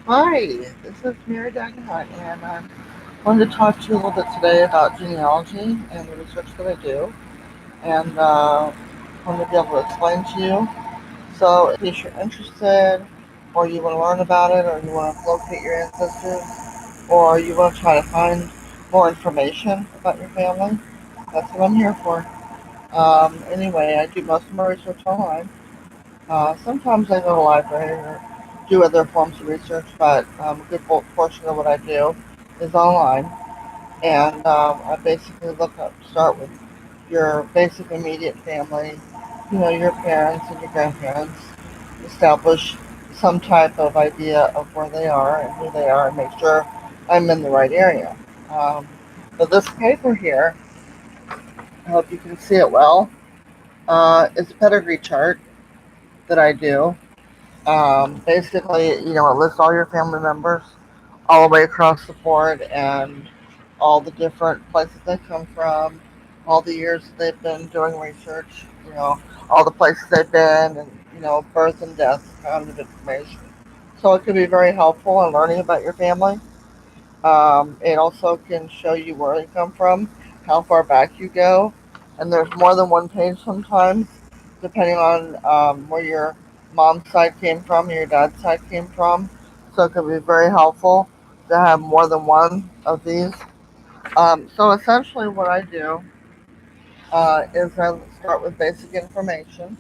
Hi, this is Mary Dagenhut, and I wanted to talk to you a little bit today about genealogy and the research that I do, and wanted to be able to explain to you. So, in case you're interested, or you want to learn about it, or you want to locate your ancestors, or you want to try to find more information about your family, that's what I'm here for. Anyway, I do most of my research online. Sometimes I go to the library or do other forms of research, but a good portion of what I do is online. And I basically start with your basic immediate family, your parents and your grandparents, establish some type of idea of where they are and who they are, and make sure I'm in the right area. Um, so this paper here, I hope you can see it well, is a pedigree chart that I do. Basically, it lists all your family members all the way across the board and all the different places they come from, all the years they've been doing research, all the places they've been, and, birth and death kind of information. So it can be very helpful in learning about your family. It also can show you where you come from, how far back you go, and there's more than one page sometimes, depending on where your mom's side came from, your dad's side came from. So it can be very helpful to have more than one of these. So essentially, what I do is I start with basic information,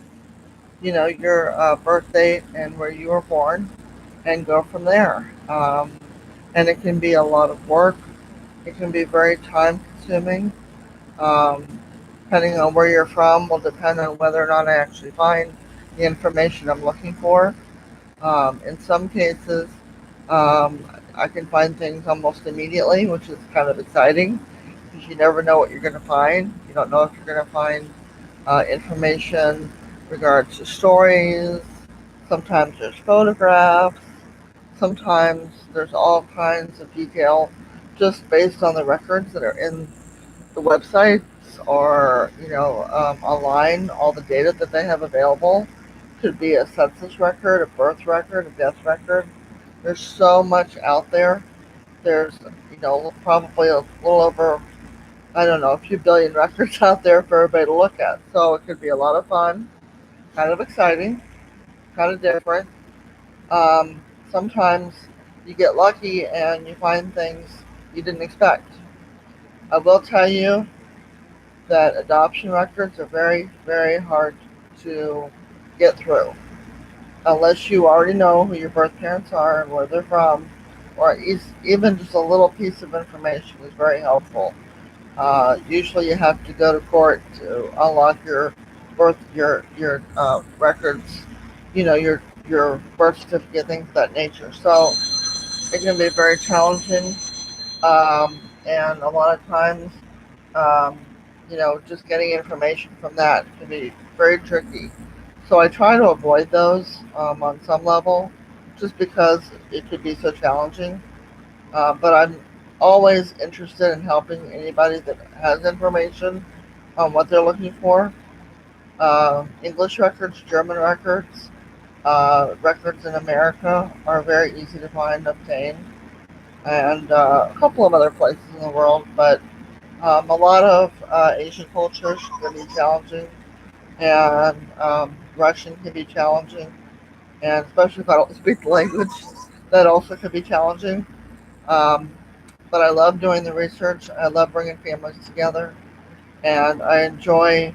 your birth date and where you were born, and go from there. And it can be a lot of work. It can be very time consuming. Um, Depending on where you're from will depend on whether or not I actually find the information I'm looking for. In some cases, um, I can find things almost immediately, which is kind of exciting because you never know what you're going to find. You don't know if you're going to find information regards to stories. Sometimes there's photographs. Sometimes there's all kinds of detail just based on the records that are in the websites or online. All the data that they have available could be a census record, a birth record, a death record. There's so much out there. There's probably a little over, I don't know, a few billion records out there for everybody to look at. So it could be a lot of fun, kind of exciting, kind of different. um, Sometimes you get lucky and you find things you didn't expect. I will tell you that adoption records are very, very hard to get through unless you already know who your birth parents are and where they're from, or even just a little piece of information is very helpful. Usually, you have to go to court to unlock your records, your birth certificate, things of that nature. So it can be very challenging, and a lot of times, um, just getting information from that can be very tricky. So I try to avoid those on some level, just because it could be so challenging. But I'm always interested in helping anybody that has information on what they're looking for. English records, German records, records in America are very easy to find and obtain, and a couple of other places in the world. But a lot of Asian cultures can be challenging, and Russian can be challenging, and especially if I don't speak the language, that also can be challenging. Um, but I love doing the research. I love bringing families together, and I enjoy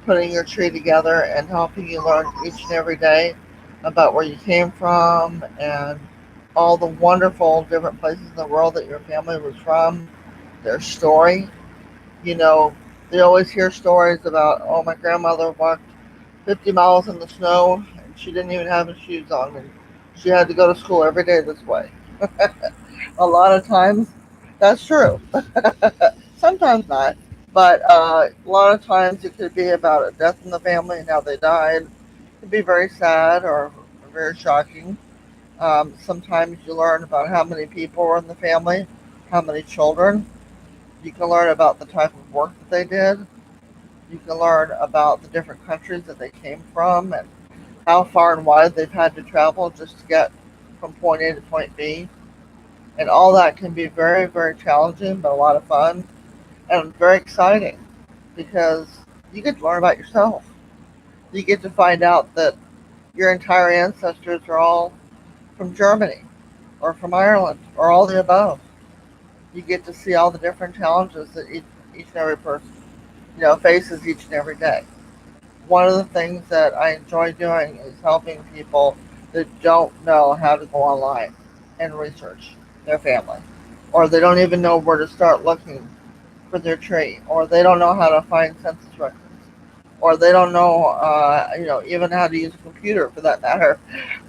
putting your tree together and helping you learn each and every day about where you came from and all the wonderful different places in the world that your family was from, their story. You know, they always hear stories about, oh, my grandmother walked 50 miles in the snow and she didn't even have her shoes on, and she had to go to school every day this way. A lot of times, that's true. Sometimes not. But a lot of times it could be about a death in the family and how they died. It could be very sad or very shocking. Sometimes you learn about how many people were in the family, how many children. You can learn about the type of work that they did. You can learn about the different countries that they came from and how far and wide they've had to travel just to get from point A to point B. And all that can be very, very challenging, but a lot of fun and very exciting because you get to learn about yourself. You get to find out that your entire ancestors are all from Germany or from Ireland or all the above. You get to see all the different challenges that each and every person faces each and every day. One of the things that I enjoy doing is helping people that don't know how to go online and research their family, or they don't even know where to start looking for their tree, or they don't know how to find census records, or they don't know, even how to use a computer for that matter.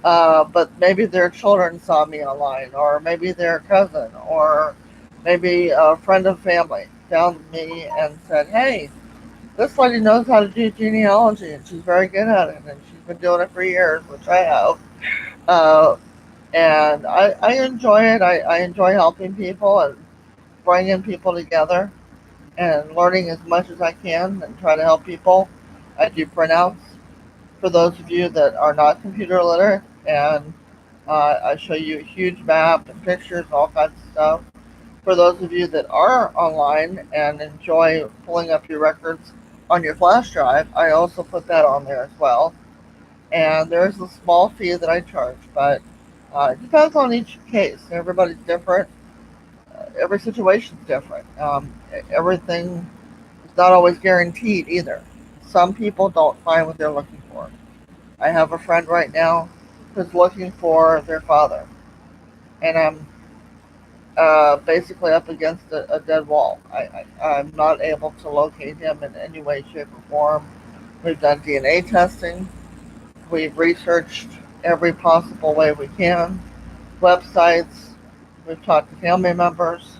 But maybe their children saw me online, or maybe their cousin, or maybe a friend of family found me and said, "Hey, this lady knows how to do genealogy, and she's very good at it, and she's been doing it for years," which I have. Uh, and I enjoy it. I enjoy helping people and bringing people together and learning as much as I can and try to help people. I do printouts for those of you that are not computer literate, and I show you a huge map and pictures, all kinds of stuff. For those of you that are online and enjoy pulling up your records on your flash drive, I also put that on there as well. And there's a small fee that I charge, but it depends on each case. Everybody's different. Every situation's different. Everything is not always guaranteed either. Some people don't find what they're looking for. I have a friend right now who's looking for their father, and I'm basically up against a dead wall. I'm not able to locate him in any way, shape, or form. We've done DNA testing. We've researched every possible way we can. Websites. We've talked to family members.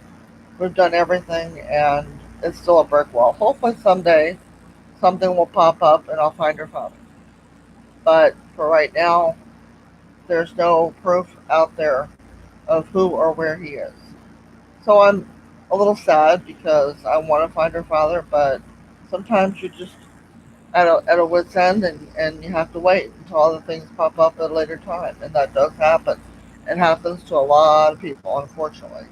We've done everything, and it's still a brick wall. Hopefully someday something will pop up and I'll find her father. But for right now, there's no proof out there of who or where he is. So I'm a little sad because I want to find her father, but sometimes you're just at a wit's end, and you have to wait until other things pop up at a later time, and that does happen. It happens to a lot of people, unfortunately.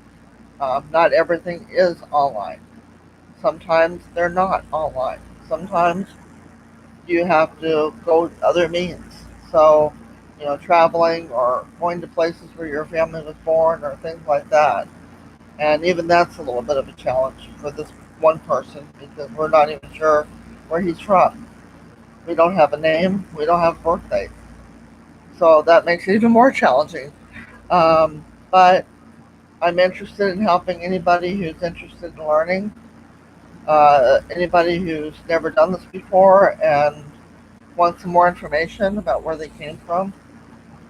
Not everything is online. Sometimes they're not online. Sometimes you have to go other means. So, traveling or going to places where your family was born or things like that. And even that's a little bit of a challenge for this one person because we're not even sure where he's from. We don't have a name, we don't have a birth date. So that makes it even more challenging. But I'm interested in helping anybody who's interested in learning, anybody who's never done this before and wants some more information about where they came from,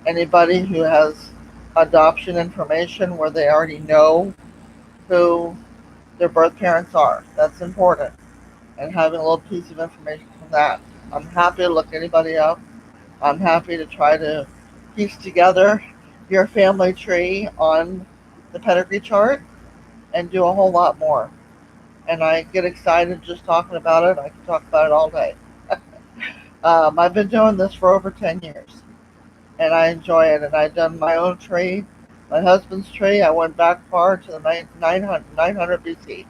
anybody who has adoption information where they already know who their birth parents are. That's important. And having a little piece of information from that. I'm happy to look anybody up. I'm happy to try to piece together your family tree on the pedigree chart and do a whole lot more. And I get excited just talking about it. I can talk about it all day. I've been doing this for over 10 years and I enjoy it. And I've done my own tree, my husband's tree. I went back far to the 900 BC.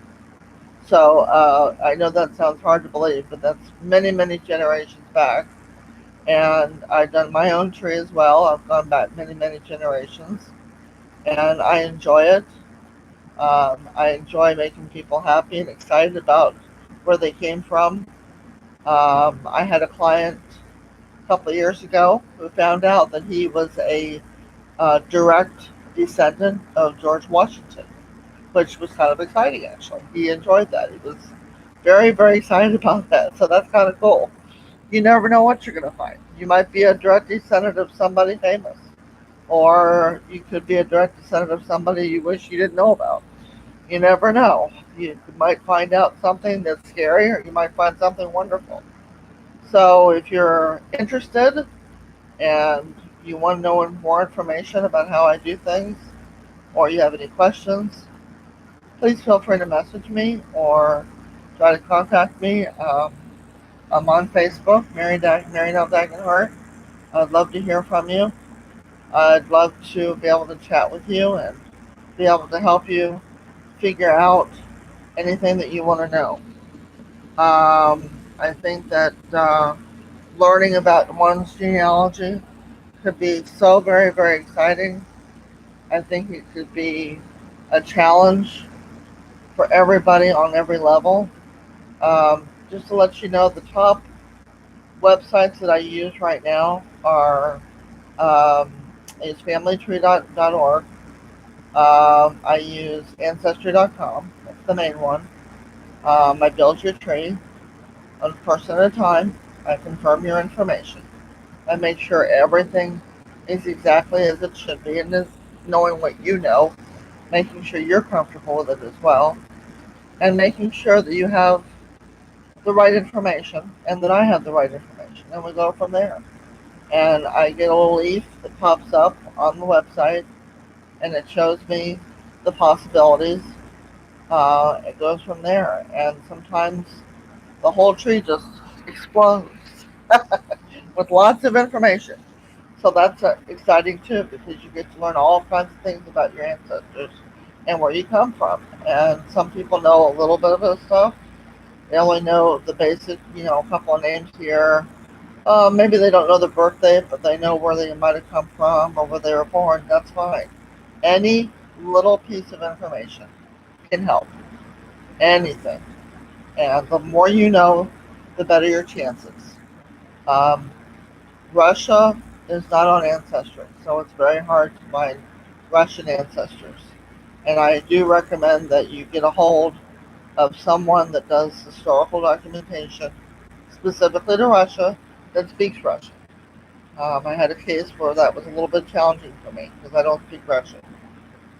So I know that sounds hard to believe, but that's many, many generations back. And I've done my own tree as well. I've gone back many, many generations, and I enjoy it. I enjoy making people happy and excited about where they came from. I had a client a couple of years ago who found out that he was a direct descendant of George Washington, which was kind of exciting actually. He enjoyed that. He was very, very excited about that. So that's kind of cool. You never know what you're going to find. You might be a direct descendant of somebody famous, or you could be a direct descendant of somebody you wish you didn't know about. You never know. You might find out something that's scary, or you might find something wonderful. So if you're interested and you want to know more information about how I do things, or you have any questions, please feel free to message me or try to contact me. I'm on Facebook, Mary Nell Dagenhart. I'd love to hear from you. I'd love to be able to chat with you and be able to help you figure out anything that you want to know. I think that learning about one's genealogy could be so very, very exciting. I think it could be a challenge for everybody on every level. Just to let you know, the top websites that I use right now are um, is familytree.org. I use ancestry.com. That's the main one. I build your tree one person at a time. I confirm your information. I make sure everything is exactly as it should be, and is knowing what you know, making sure you're comfortable with it as well, and making sure that you have the right information and that I have the right information, and we go from there. And I get a little leaf that pops up on the website, and it shows me the possibilities. It goes from there, and sometimes the whole tree just explodes with lots of information. So that's exciting too, because you get to learn all kinds of things about your ancestors and where you come from. And some people know a little bit of this stuff. They only know the basic, a couple of names here. Maybe they don't know the birthday, but they know where they might have come from or where they were born. That's fine. Any little piece of information can help. Anything. And the more you know, the better your chances. Um, Russia is not on Ancestry, so it's very hard to find Russian ancestors. And I do recommend that you get a hold of someone that does historical documentation specifically to Russia that speaks Russian. I had a case where that was a little bit challenging for me because I don't speak Russian.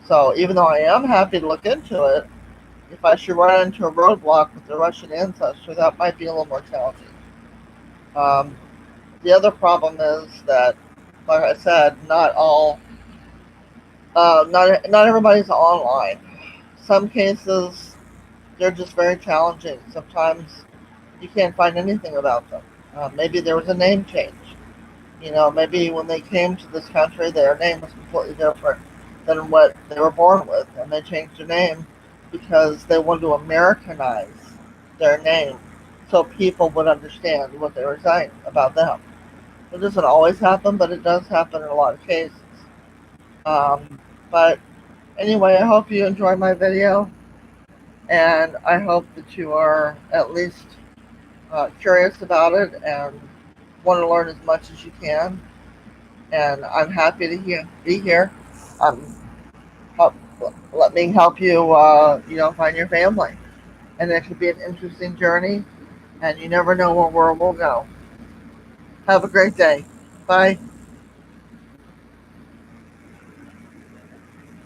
So even though I am happy to look into it, if I should run into a roadblock with the Russian ancestor, that might be a little more challenging. Um, the other problem is that, like I said, not everybody's online. Some cases they're just very challenging. Sometimes you can't find anything about them. Maybe there was a name change. Maybe when they came to this country, their name was completely different than what they were born with, and they changed their name because they wanted to Americanize their name so people would understand what they were saying about them. It doesn't always happen, but it does happen in a lot of cases. But anyway, I hope you enjoyed my video, and I hope that you are at least curious about it and want to learn as much as you can. And I'm happy to be here. Um, help, Let me help you, find your family. And it could be an interesting journey, and you never know where will go. Have a great day. Bye.